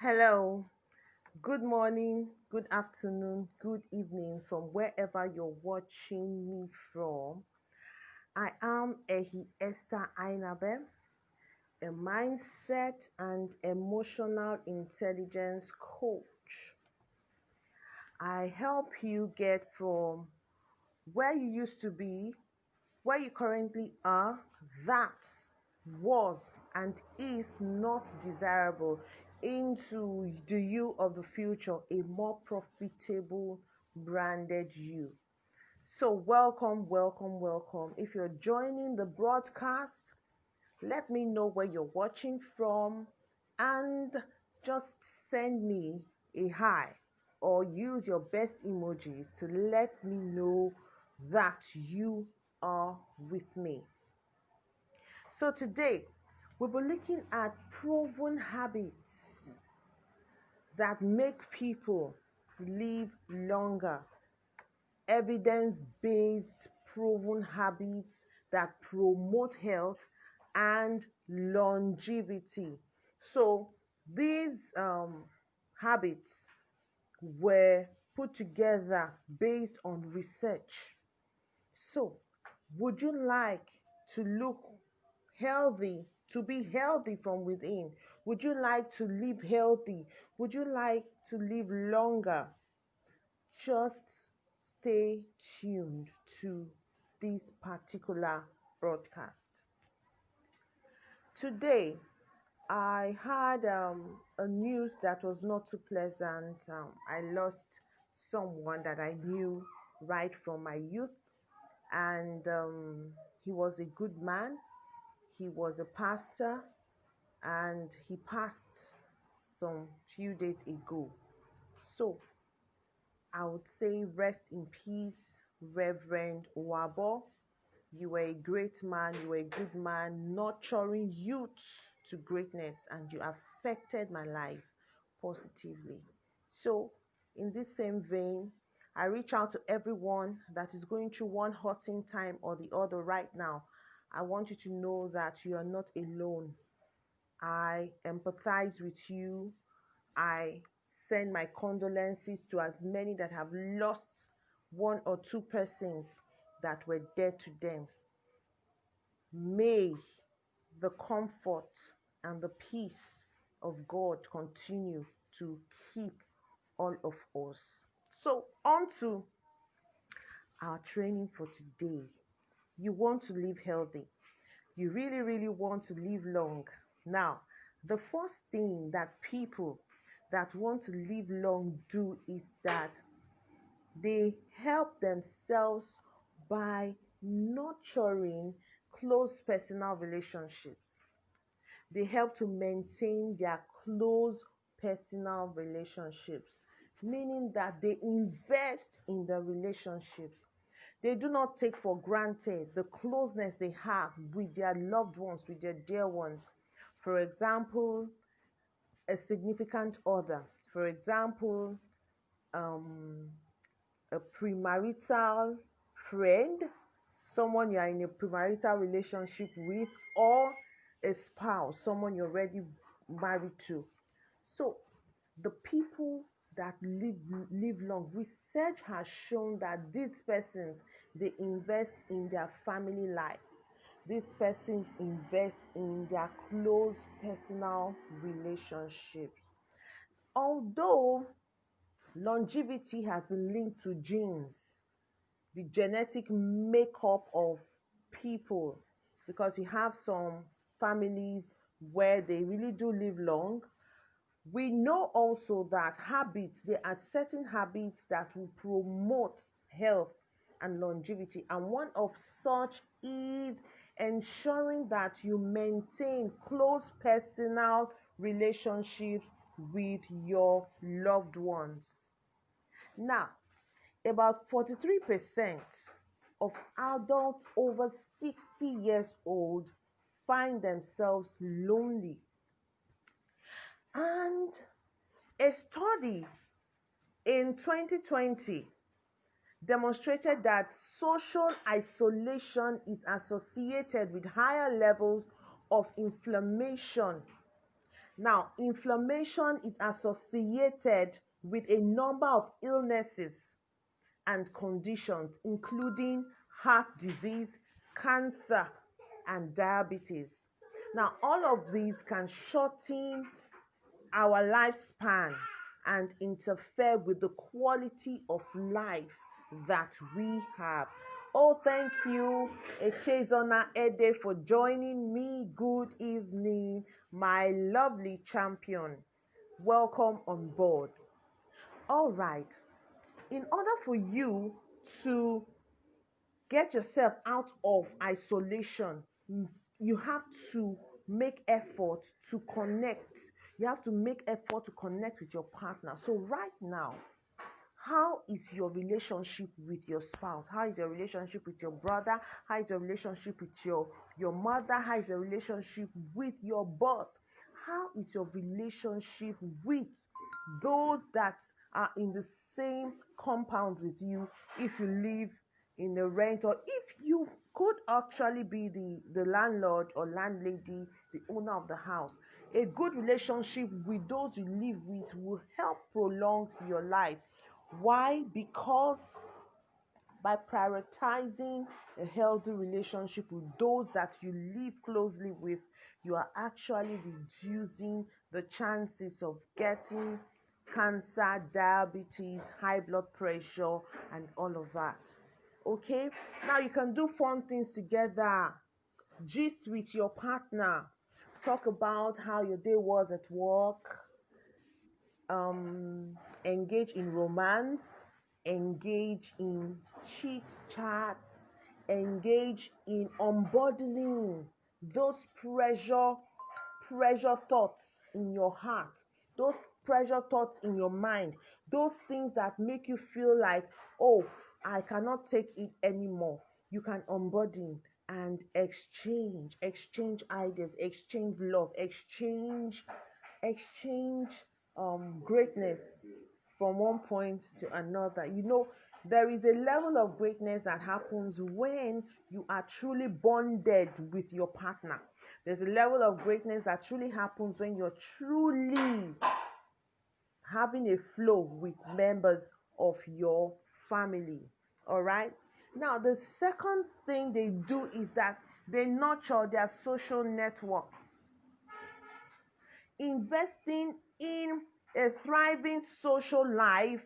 Hello, good morning, good afternoon, good evening from wherever you're watching me from. I am Ehi Esther Ainabe, a mindset and emotional intelligence coach. I help you get from where you used to be, where you currently are, that was and is not desirable, into the you of the future, a more profitable branded you. So, welcome, welcome, welcome. If you're joining the broadcast, let me know where you're watching from and just send me a hi or use your best emojis to let me know that you are with me. So today we'll be looking at proven habits that make people live longer, evidence-based proven habits that promote health and longevity. So these habits were put together based on research. So would you like to look healthy, to be healthy from within? Would you like to live healthy? Would you like to live longer? Just stay tuned to this particular broadcast. Today, I had a news that was not too pleasant. I lost someone that I knew right from my youth, and he was a good man. He was a pastor, and he passed some few days ago. So I would say rest in peace, Reverend Owabo. You were a great man, you were a good man, nurturing youth to greatness, and you affected my life positively. So, in this same vein, I reach out to everyone that is going through one hurting time or the other right now. I want you to know that you are not alone. I empathize with you. I send my condolences to as many that have lost one or two persons that were dear to them. May the comfort and the peace of God continue to keep all of us. So, on to our training for today. You want to live healthy. You really, really want to live long. Now, the first thing that people that want to live long do is that they help themselves by nurturing close personal relationships. They help to maintain their close personal relationships, meaning that they invest in the relationships. They do not take for granted the closeness they have with their loved ones, with their dear ones. For example, a significant other. For example, um, a premarital friend, someone you are in a premarital relationship with, or a spouse, someone you're already married to. So the people that live long, research has shown that these persons, they invest in their family life. These persons invest in their close personal relationships. Although longevity has been linked to genes, the genetic makeup of people, because you have some families where they really do live long. We know also that habits, there are certain habits that will promote health and longevity, and one of such is ensuring that you maintain close personal relationships with your loved ones. Now, about 43% of adults over 60 years old find themselves lonely. And a study in 2020 demonstrated that social isolation is associated with higher levels of inflammation Now, inflammation is associated with a number of illnesses and conditions, including heart disease, cancer, and diabetes. Now, all of these can shorten our lifespan and interfere with the quality of life that we have. Oh, thank you, Echezona Ede, for joining me. Good evening, my lovely champion. Welcome on board. All right, in order for you to get yourself out of isolation, you have to make effort to connect. You have to make effort to connect with your partner. So right now, how is your relationship with your spouse? How is your relationship with your brother? How is your relationship with your mother? How is your relationship with your boss? How is your relationship with those that are in the same compound with you, if you live in a rent, or if you could actually be the landlord or landlady, the owner of the house? A good relationship with those you live with will help prolong your life. Why? Because by prioritizing a healthy relationship with those that you live closely with, you are actually reducing the chances of getting cancer, diabetes, high blood pressure, and all of that. Okay, now you can do fun things together. Gist with your partner. Talk about how your day was at work. Engage in romance, engage in chit chat, engage in unburdening those pressure thoughts in your heart, those pressure thoughts in your mind, those things that make you feel like, oh, I cannot take it anymore. You can unburden and exchange ideas, exchange love, exchange greatness from one point to another. There is a level of greatness that happens when you are truly bonded with your partner. There's a level of greatness that truly happens when you're truly having a flow with members of your family. All right. Now, the second thing they do is that they nurture their social network. Investing in a thriving social life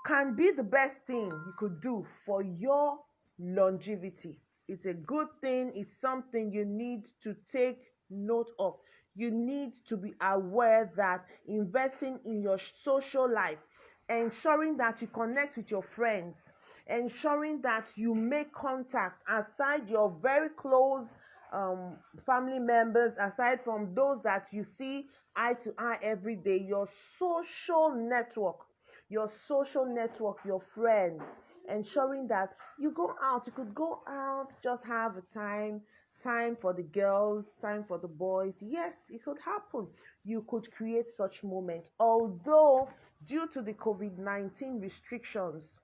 can be the best thing you could do for your longevity. It's a good thing, it's something you need to take note of. You need to be aware that investing in your social life, ensuring that you connect with your friends, ensuring that you make contact aside your very close family members, aside from those that you see eye to eye every day, your social network, your friends, ensuring that you could go out, just have a time for the girls, time for the boys. Yes, it could happen. You could create such moments. Although, due to the COVID-19 restrictions,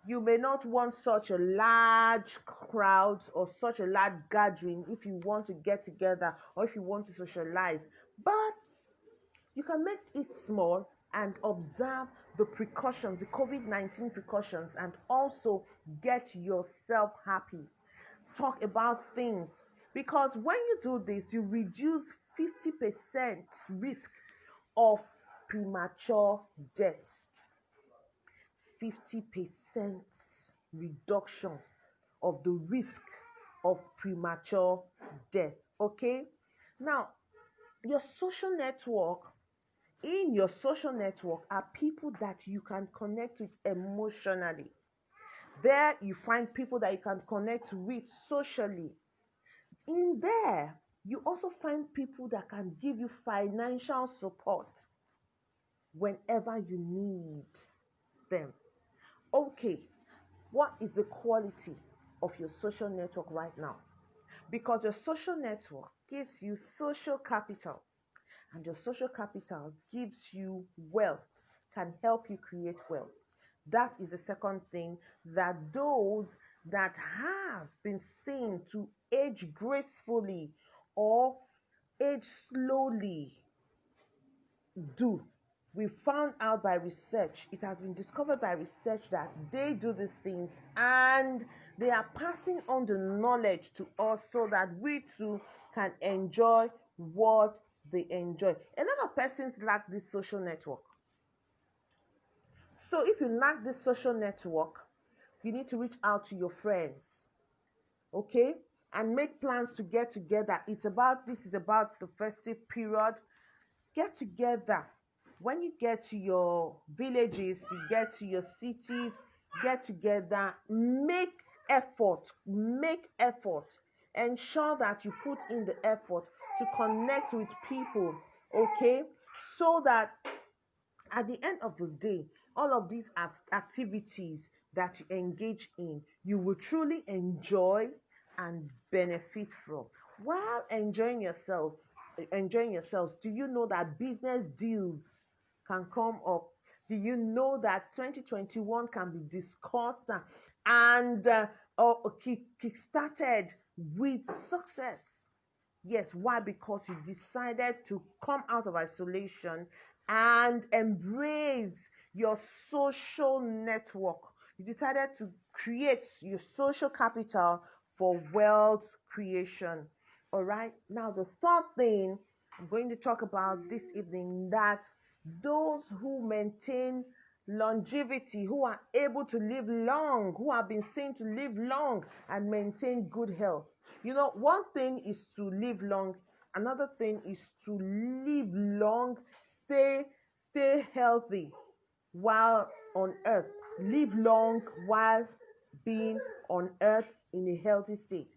you may not want such a large crowd or such a large gathering if you want to get together or if you want to socialize. But you can make it small and observe the precautions, the COVID-19 precautions, and also get yourself happy. Talk about things, because when you do this, you reduce 50% risk of premature death. 50% reduction of the risk of premature death. Okay? Now, your social network in your social network are people that you can connect with emotionally. There you find people that you can connect with socially. In there, you also find people that can give you financial support whenever you need them. Okay, what is the quality of your social network right now? Because your social network gives you social capital, and your social capital gives you wealth, can help you create wealth. That is the second thing that those that have been seen to age gracefully or age slowly do. We found out by research, it has been discovered by research that they do these things and they are passing on the knowledge to us so that we too can enjoy what they enjoy. A lot of persons lack this social network. So if you lack this social network, you need to reach out to your friends, okay? And make plans to get together. This is about the festive period. Get together. When you get to your villages, you get to your cities, get together, make effort. Ensure that you put in the effort to connect with people, okay? So that at the end of the day, all of these activities that you engage in, you will truly enjoy and benefit from. While enjoying yourselves, do you know that business deals can come up? Do you know that 2021 can be discussed and kick-started with success? Yes, why? Because you decided to come out of isolation and embrace your social network. You decided to create your social capital for wealth creation. All right. Now, the third thing I'm going to talk about this evening, that those who maintain longevity, who are able to live long, who have been seen to live long and maintain good health. You know, one thing is to live long, another thing is to live long, stay healthy while on earth. Live long while being on earth in a healthy state.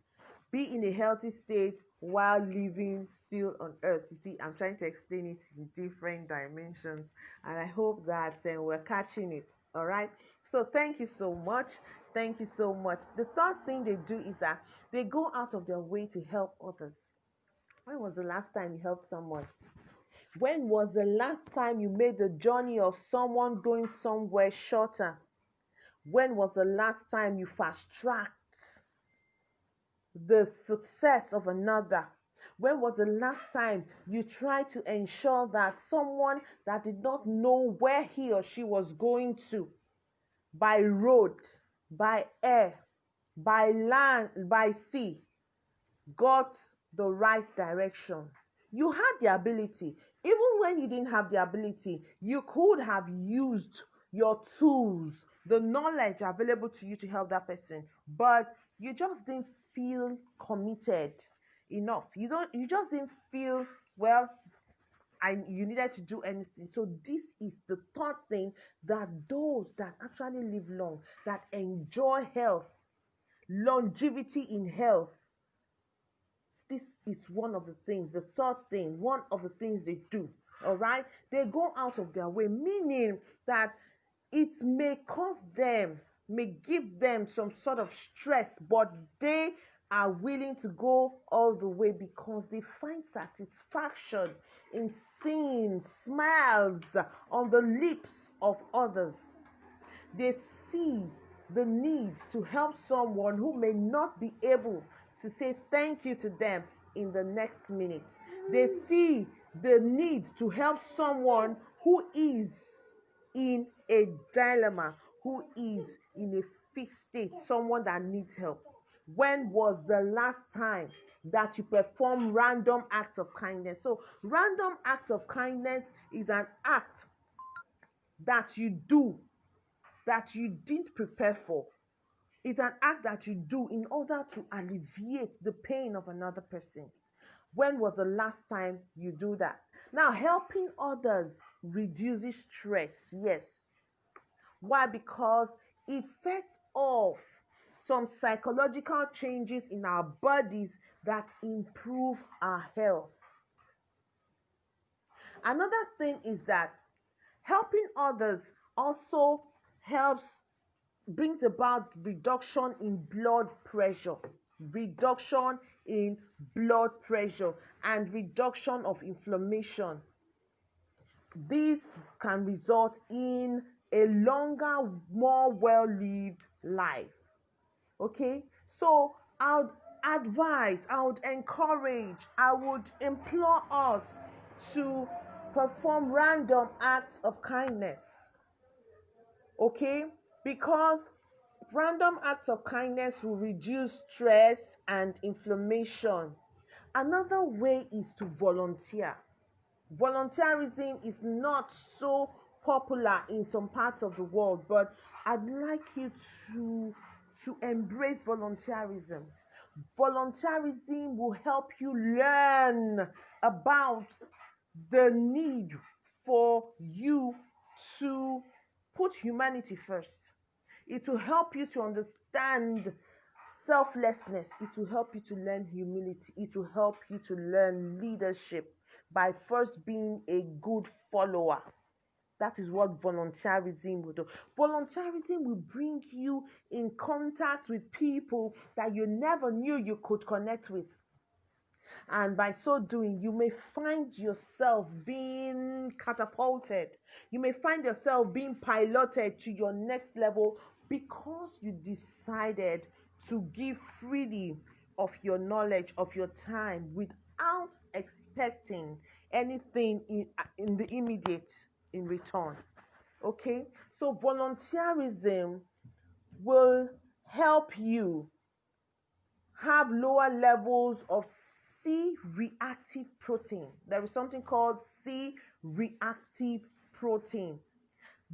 Be in a healthy state while living still on earth. You see, I'm trying to explain it in different dimensions, and I hope that we're catching it. All right. So, thank you so much. Thank you so much. The third thing they do is that they go out of their way to help others. When was the last time you helped someone? When was the last time you made the journey of someone going somewhere shorter? When was the last time you fast tracked the success of another? When was the last time you tried to ensure that someone that did not know where he or she was going to, by road, by air, by land, by sea, got the right direction? You had the ability. Even when you didn't have the ability, you could have used your tools, the knowledge available to you to help that person, but you just didn't feel committed enough. You just didn't feel, well, you needed to do anything. So this is the third thing, that those that actually live long, that enjoy health, longevity in health, this is one of the things, the third thing, one of the things they do. All right, they go out of their way, meaning that it may give them some sort of stress, but they are willing to go all the way because they find satisfaction in seeing smiles on the lips of others. They see the need to help someone who may not be able to say thank you to them in the next minute. They see the need to help someone who is in a dilemma, who is in a fixed state, someone that needs help. When was the last time that you perform random acts of kindness? So, random acts of kindness is an act that you do that you didn't prepare for. It's an act that you do in order to alleviate the pain of another person. When was the last time you do that? Now, helping others reduces stress. Yes. Why? Because it sets off some psychological changes in our bodies that improve our health. Another thing is that helping others also helps brings about reduction in blood pressure, reduction in blood pressure, and reduction of inflammation. This can result in a longer, more well-lived life. Okay, so I would encourage, I would implore us to perform random acts of kindness. Okay? Because random acts of kindness will reduce stress and inflammation. Another way is to volunteer. Volunteerism is not so popular in some parts of the world, but I'd like you to embrace volunteerism. Volunteerism will help you learn about the need for you to put humanity first. It will help you to understand selflessness. It will help you to learn humility. It will help you to learn leadership by first being a good follower. That is what volunteerism will do. Volunteerism will bring you in contact with people that you never knew you could connect with. And by so doing, you may find yourself being catapulted. You may find yourself being piloted to your next level because you decided to give freely of your knowledge, of your time, without expecting anything in the immediate in return. Okay? So, volunteerism will help you have lower levels of C-reactive protein. There is something called C-reactive protein,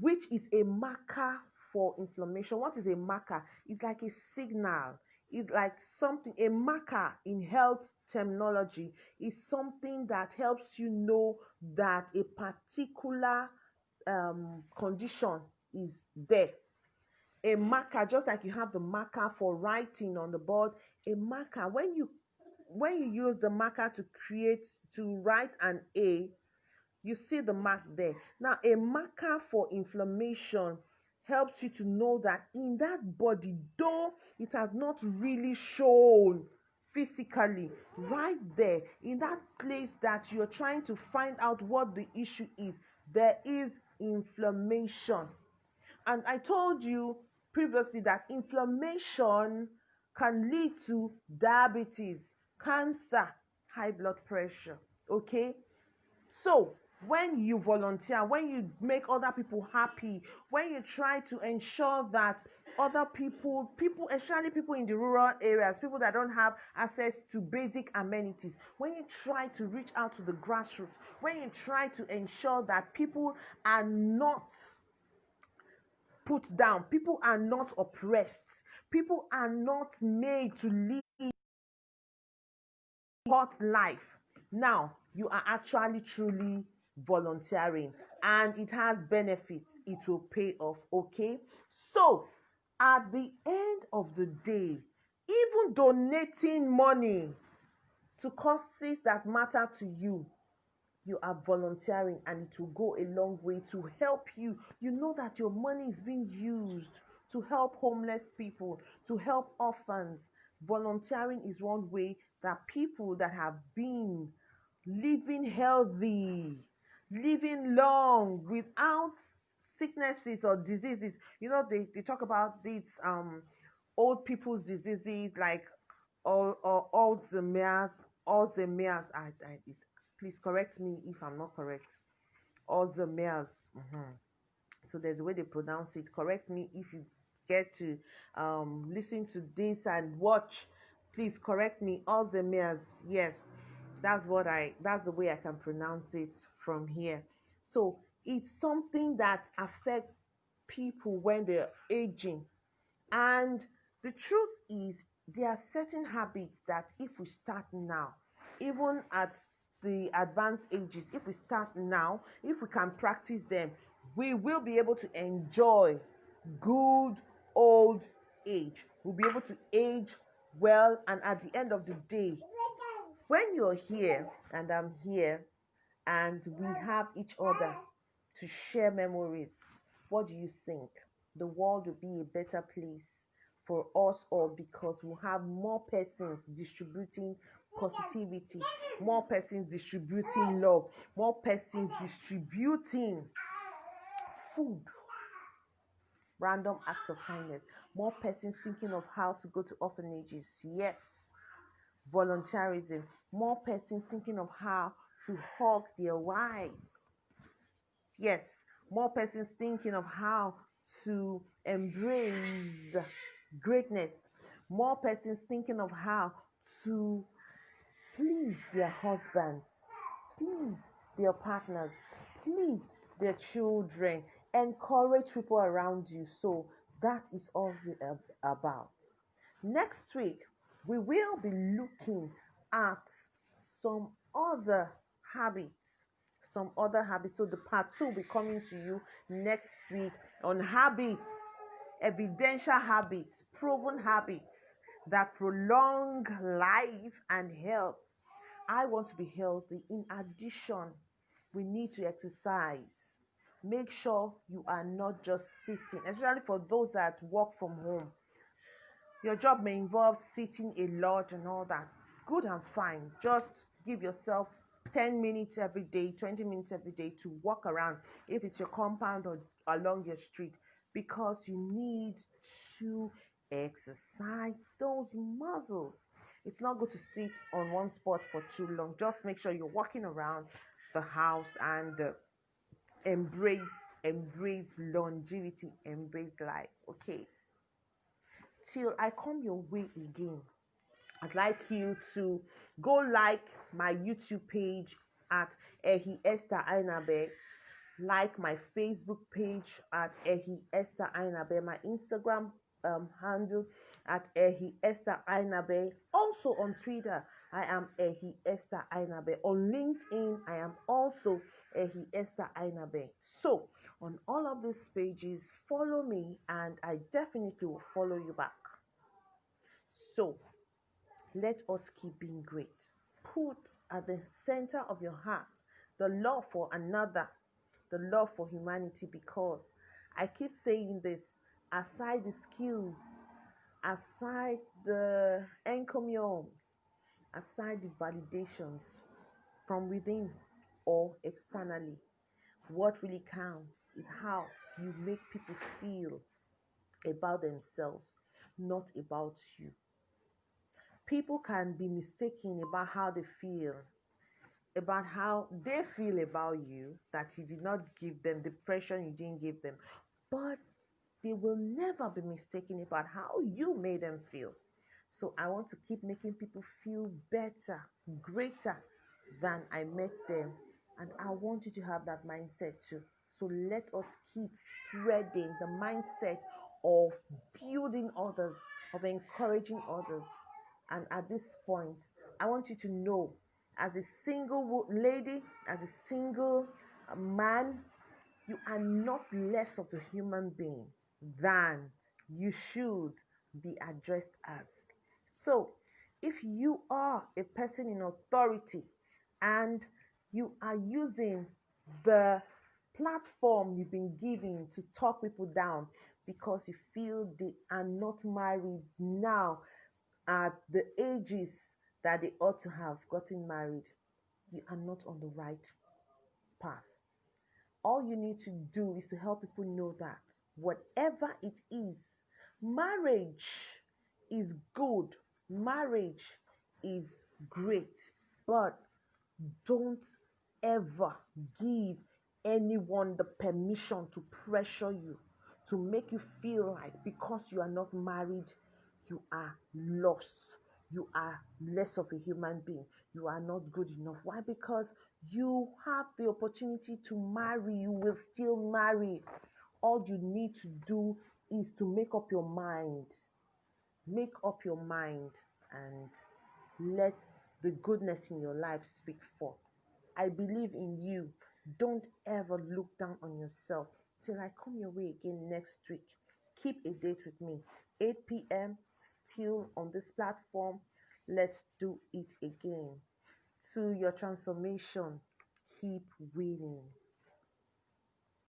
which is a marker for inflammation. What is a marker? It's like a signal. It's like something, a marker in health terminology is something that helps you know that a particular condition is there. A marker, just like you have the marker for writing on the board, a marker, when you use the marker to write an A, you see the mark there. Now, a marker for inflammation helps you to know that in that body, though it has not really shown physically, right there in that place that you're trying to find out what the issue is, there is inflammation. And I told you previously that inflammation can lead to diabetes, cancer, high blood pressure. Okay? So, when you volunteer, when you make other people happy, when you try to ensure that other people, especially people in the rural areas, people that don't have access to basic amenities, when you try to reach out to the grassroots, when you try to ensure that people are not put down, people are not oppressed, people are not made to live hot life. Now you are actually truly volunteering and it has benefits. It will pay off. Okay, so at the end of the day, even donating money to causes that matter to you, you are volunteering and it will go a long way to help you. You know that your money is being used to help homeless people, to help orphans. Volunteering is one way that people that have been living healthy, living long without sicknesses or diseases. You know, they talk about these old people's diseases like or Alzheimer's. Please correct me if I'm not correct. Alzheimer's. So there's a way they pronounce it. Correct me if you get to listen to this and watch. Please correct me. Alzheimer's. Yes, that's the way I can pronounce it from here. So it's something that affects people when they're aging. And the truth is, there are certain habits that if we start now, even at the advanced ages, if we start now, if we can practice them, we will be able to enjoy good old age. We'll be able to age well, and at the end of the day, when you're here and I'm here and we have each other to share memories, what do you think? The world will be a better place for us all because we'll have more persons distributing positivity, more persons distributing love, more persons distributing food, random acts of kindness, more persons thinking of how to go to orphanages. Yes, volunteerism, more persons thinking of how to hug their wives, Yes, more persons thinking of how to embrace greatness, more persons thinking of how to please their husbands, please their partners, please their children, encourage people around you. So that is all we're about. Next week, we will be looking at some other habits. Some other habits. So the part 2 will be coming to you next week on habits, evidential habits, proven habits that prolong life and health. I want to be healthy. In addition, we need to exercise. Make sure you are not just sitting, especially for those that work from home. Your job may involve sitting a lot and all that. Good and fine. Just give yourself 10 minutes every day, 20 minutes every day to walk around, if it's your compound or along your street, because you need to exercise those muscles. It's not good to sit on one spot for too long. Just make sure you're walking around the house and embrace embrace longevity, embrace life. Okay, till I come your way again, I'd like you to go like my YouTube page at Ehi Esther Ainabe, like my Facebook page at Ehi Esther Ainabe, my Instagram handle at Ehi Esther Ainabe. Also on Twitter, I am Ehi Esther Ainabe. On LinkedIn, I am also Ehi Esther Ainabe. So on all of these pages, follow me, and I definitely will follow you back. So let us keep being great. Put at the center of your heart the love for another, the love for humanity, because I keep saying this, aside the skills, aside the encomiums, aside the validations from within or externally, what really counts is how you make people feel about themselves, not about you. People can be mistaken about how they feel, about how they feel about you, that you did not give them the pressure you didn't give them, but they will never be mistaken about how you made them feel. So I want to keep making people feel better, greater than I met them, and I want you to have that mindset too. So let us keep spreading the mindset of building others, of encouraging others. And at this point, I want you to know, as a single lady, as a single man, you are not less of a human being than you should be addressed as. So, if you are a person in authority and you are using the platform you've been given to talk people down because you feel they are not married now at the ages that they ought to have gotten married, you are not on the right path. All you need to do is to help people know that whatever it is, marriage is good, marriage is great, but don't ever give anyone the permission to pressure you, to make you feel like because you are not married, you are lost. You are less of a human being. You are not good enough. Why? Because you have the opportunity to marry. You will still marry. All you need to do is to make up your mind. Make up your mind and let the goodness in your life speak forth. I believe in you. Don't ever look down on yourself. Till I come your way again next week. Keep a date with me. 8 p.m. still on this platform. Let's do it again. To your transformation, keep winning.